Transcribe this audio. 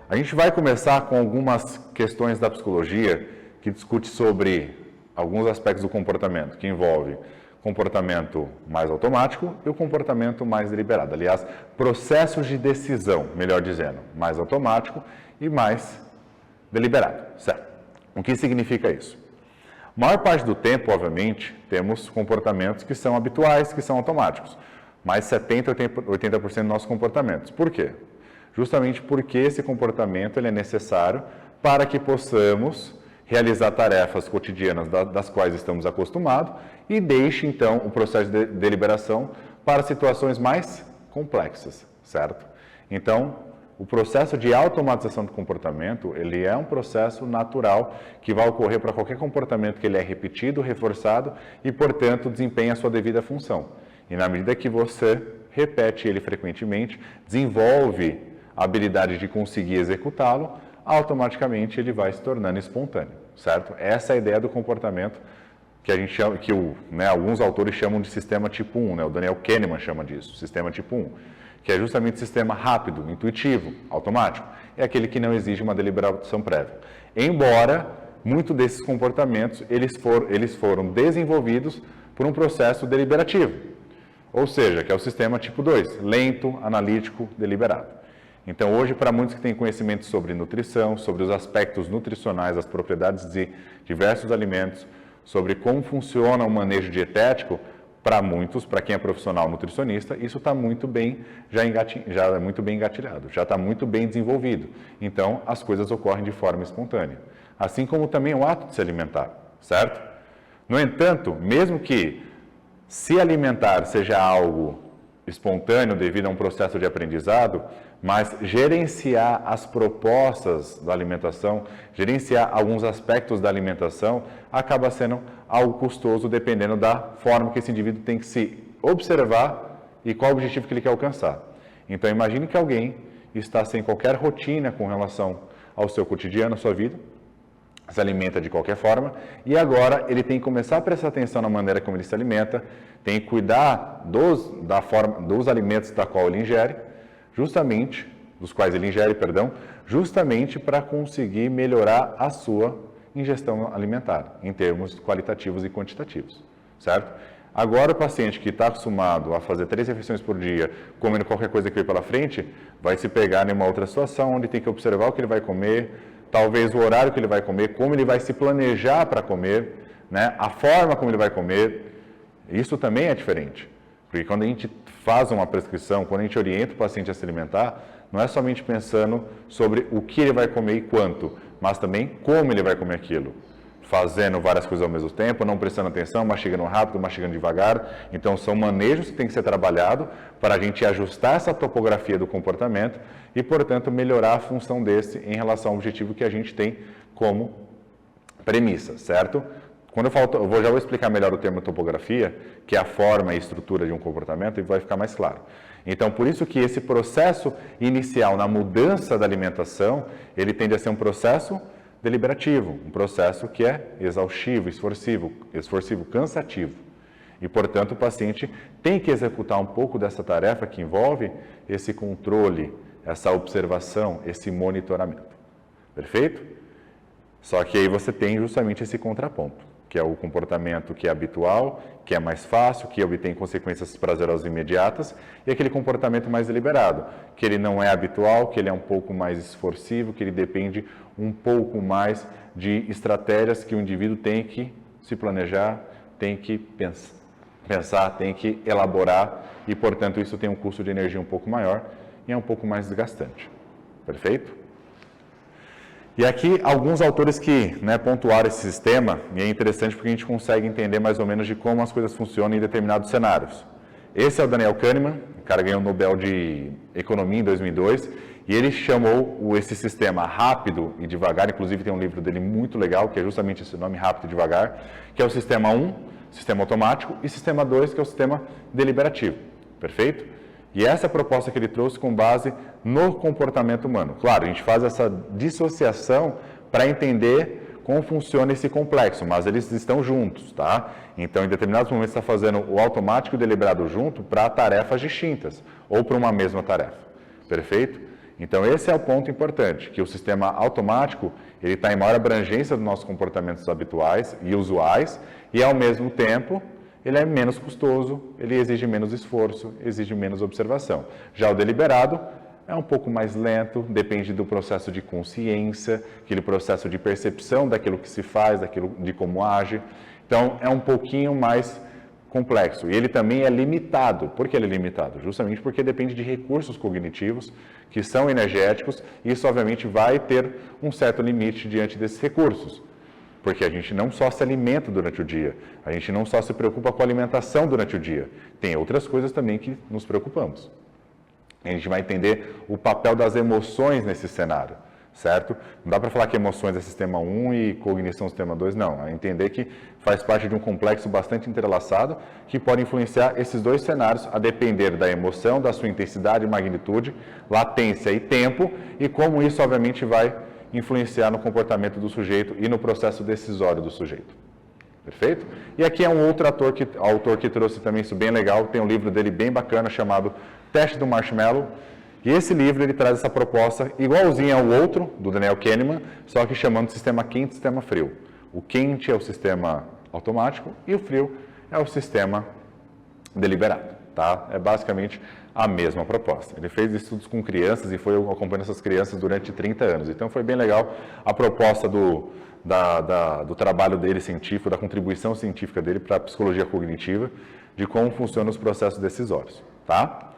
A gente vai começar com algumas questões da psicologia que discute sobre alguns aspectos do comportamento, que envolve comportamento mais automático e o comportamento mais deliberado. Aliás, processos de decisão, melhor dizendo, mais automático e mais deliberado, certo? O que significa isso? A maior parte do tempo, obviamente, temos comportamentos que são habituais, que são automáticos. Mais 70%, 80% dos nossos comportamentos. Por quê? Justamente porque esse comportamento ele é necessário para que possamos realizar tarefas cotidianas das quais estamos acostumados e deixe, então, o processo de deliberação para situações mais complexas, certo? Então, o processo de automatização do comportamento, ele é um processo natural que vai ocorrer para qualquer comportamento que ele é repetido, reforçado e, portanto, desempenha a sua devida função. E na medida que você repete ele frequentemente, desenvolve a habilidade de conseguir executá-lo, automaticamente ele vai se tornando espontâneo, certo? Essa é a ideia do comportamento que a gente chama, que alguns autores chamam de sistema tipo 1, né? O Daniel Kahneman chama disso, sistema tipo 1, que é justamente sistema rápido, intuitivo, automático. É aquele que não exige uma deliberação prévia. Embora muitos desses comportamentos eles foram desenvolvidos por um processo deliberativo, ou seja, que é o sistema tipo 2, lento, analítico, deliberado. Então, hoje, para muitos que têm conhecimento sobre nutrição, sobre os aspectos nutricionais, as propriedades de diversos alimentos, sobre como funciona o manejo dietético, para muitos, para quem é profissional nutricionista, isso está muito bem, já é muito bem engatilhado, já está muito bem desenvolvido. Então, as coisas ocorrem de forma espontânea. Assim como também o ato de se alimentar, certo? No entanto, mesmo que se alimentar seja algo espontâneo devido a um processo de aprendizado, mas gerenciar as propostas da alimentação, gerenciar alguns aspectos da alimentação, acaba sendo algo custoso dependendo da forma que esse indivíduo tem que se observar e qual o objetivo que ele quer alcançar. Então, imagine que alguém está sem qualquer rotina com relação ao seu cotidiano, à sua vida, se alimenta de qualquer forma, e agora ele tem que começar a prestar atenção na maneira como ele se alimenta, tem que cuidar dos alimentos da qual ele ingere, justamente para conseguir melhorar a sua ingestão alimentar, em termos qualitativos e quantitativos, certo? Agora, o paciente que está acostumado a fazer 3 refeições por dia, comendo qualquer coisa que vem pela frente, vai se pegar em uma outra situação, onde tem que observar o que ele vai comer, talvez o horário que ele vai comer, como ele vai se planejar para comer, né? A forma como ele vai comer. Isso também é diferente, porque quando a gente faz uma prescrição, quando a gente orienta o paciente a se alimentar, não é somente pensando sobre o que ele vai comer e quanto, mas também como ele vai comer aquilo. Fazendo várias coisas ao mesmo tempo, não prestando atenção, mastigando rápido, mastigando devagar. Então, são manejos que têm que ser trabalhados para a gente ajustar essa topografia do comportamento e, portanto, melhorar a função desse em relação ao objetivo que a gente tem como premissa, certo? Quando já vou explicar melhor o termo topografia, que é a forma e estrutura de um comportamento, e vai ficar mais claro. Então, por isso que esse processo inicial na mudança da alimentação, ele tende a ser um processo deliberativo, um processo que é exaustivo, esforço, cansativo. E, portanto, o paciente tem que executar um pouco dessa tarefa que envolve esse controle, essa observação, esse monitoramento. Perfeito? Só que aí você tem justamente esse contraponto, que é o comportamento que é habitual, que é mais fácil, que obtém consequências prazerosas e imediatas, e aquele comportamento mais deliberado, que ele não é habitual, que ele é um pouco mais esforço, que ele depende um pouco mais de estratégias que o indivíduo tem que se planejar, tem que pensar, tem que elaborar, e, portanto, isso tem um custo de energia um pouco maior e é um pouco mais desgastante. Perfeito? E aqui, alguns autores que pontuaram esse sistema, e é interessante porque a gente consegue entender mais ou menos de como as coisas funcionam em determinados cenários. Esse é o Daniel Kahneman, o cara ganhou o Nobel de Economia em 2002, e ele chamou esse sistema rápido e devagar, inclusive tem um livro dele muito legal, que é justamente esse nome, rápido e devagar, que é o sistema 1, sistema automático, e sistema 2, que é o sistema deliberativo. Perfeito? E essa é a proposta que ele trouxe com base no comportamento humano. Claro, a gente faz essa dissociação para entender como funciona esse complexo, mas eles estão juntos, tá? Então, em determinados momentos, você está fazendo o automático e o deliberado junto para tarefas distintas, ou para uma mesma tarefa, perfeito? Então, esse é o ponto importante, que o sistema automático, ele está em maior abrangência dos nossos comportamentos habituais e usuais, e ao mesmo tempo, ele é menos custoso, ele exige menos esforço, exige menos observação. Já o deliberado é um pouco mais lento, depende do processo de consciência, aquele processo de percepção daquilo que se faz, daquilo de como age. Então, é um pouquinho mais complexo. E ele também é limitado. Por que ele é limitado? Justamente porque depende de recursos cognitivos que são energéticos e isso, obviamente, vai ter um certo limite diante desses recursos. Porque a gente não só se alimenta durante o dia, a gente não só se preocupa com a alimentação durante o dia, tem outras coisas também que nos preocupamos. A gente vai entender o papel das emoções nesse cenário, certo? Não dá para falar que emoções é sistema 1 e cognição sistema 2, não. É entender que faz parte de um complexo bastante entrelaçado que pode influenciar esses dois cenários a depender da emoção, da sua intensidade, magnitude, latência e tempo, e como isso, obviamente, vai influenciar no comportamento do sujeito e no processo decisório do sujeito. Perfeito? E aqui é um outro autor que trouxe também isso bem legal, tem um livro dele bem bacana chamado Teste do Marshmallow, e esse livro ele traz essa proposta igualzinha ao outro, do Daniel Kahneman, só que chamando de sistema quente e sistema frio. O quente é o sistema automático e o frio é o sistema deliberado, tá? É basicamente a mesma proposta. Ele fez estudos com crianças e foi acompanhando essas crianças durante 30 anos, então foi bem legal a proposta do trabalho dele científico, da contribuição científica dele para a psicologia cognitiva, de como funcionam os processos decisórios, tá?